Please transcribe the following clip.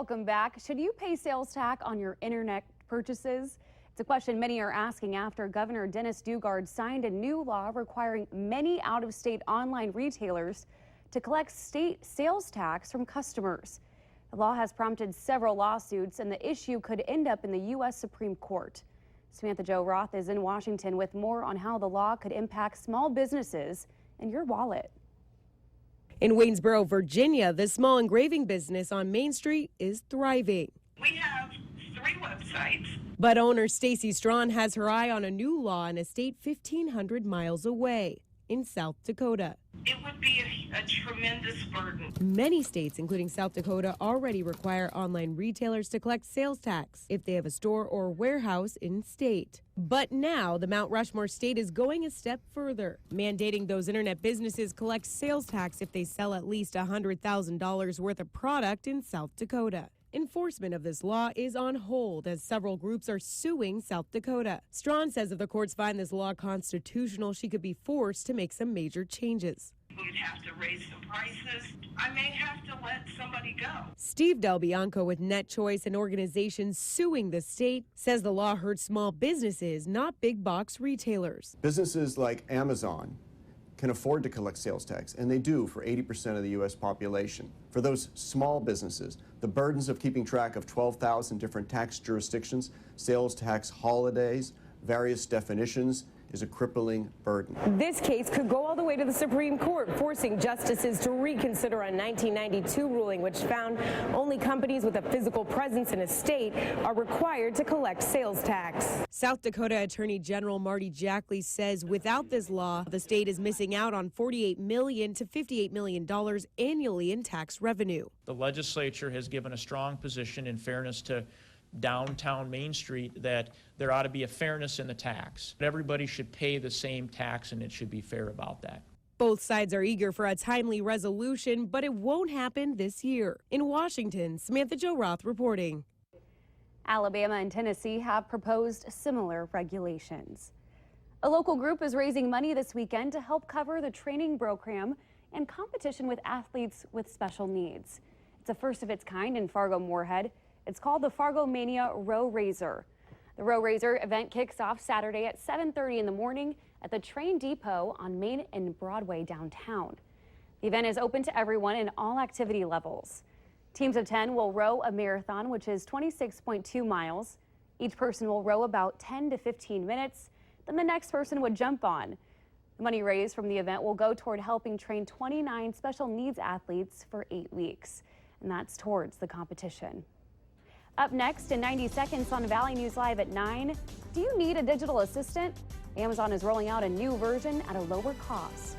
Welcome back. Should you pay sales tax on your internet purchases? It's a question many are asking after Governor Dennis Daugaard signed a new law requiring many out-of-state online retailers to collect state sales tax from customers. The law has prompted several lawsuits, and the issue could end up in the U.S. Supreme Court. Samantha Jo Roth is in Washington with more on how the law could impact small businesses and your wallet. In Waynesboro, Virginia, the small engraving business on Main Street is thriving. We have 3 websites. But owner Stacy Strawn has her eye on a new law in a state 1,500 miles away in South Dakota. It would be a tremendous burden. Many states, including South Dakota, already require online retailers to collect sales tax if they have a store or warehouse in state. But now the Mount Rushmore state is going a step further, mandating those internet businesses collect sales tax if they sell at least $100,000 worth of product in South Dakota. Enforcement of this law is on hold as several groups are suing South Dakota. Strawn says if the courts find this law constitutional, she could be forced to make some major changes. We'd have to raise some prices. I may have to let somebody go. Steve Del Bianco with NetChoice, an organization suing the state, says the law hurts small businesses, not big box retailers. Businesses like Amazon can afford to collect sales tax, and they do for 80% of the U.S. population. For those small businesses, the burdens of keeping track of 12,000 different tax jurisdictions, sales tax holidays, various definitions, is a crippling burden. This case could go all the way to the Supreme Court, forcing justices to reconsider a 1992 ruling which found only companies with a physical presence in a state are required to collect sales tax. South Dakota Attorney General Marty Jackley says without this law, the state is missing out on $48 million to $58 million annually in tax revenue. The legislature has given a strong position in fairness to downtown Main Street that there ought to be a fairness in the tax. Everybody should pay the same tax, and it should be fair about that. Both sides are eager for a timely resolution, but it won't happen this year. In Washington, Samantha Jo Roth reporting. Alabama and Tennessee have proposed similar regulations. A local group is raising money this weekend to help cover the training program and competition with athletes with special needs. It's a first of its kind in Fargo-Moorhead. It's called the Fargo Mania Row Raiser. The Row Raiser event kicks off Saturday at 7:30 in the morning at the Train Depot on Main and Broadway downtown. The event is open to everyone in all activity levels. Teams of 10 will row a marathon, which is 26.2 miles. Each person will row about 10 to 15 minutes. Then the next person would jump on. The money raised from the event will go toward helping train 29 special needs athletes for 8 weeks. And that's towards the competition. Up next in 90 seconds on Valley News Live at 9, do you need a digital assistant? Amazon is rolling out a new version at a lower cost.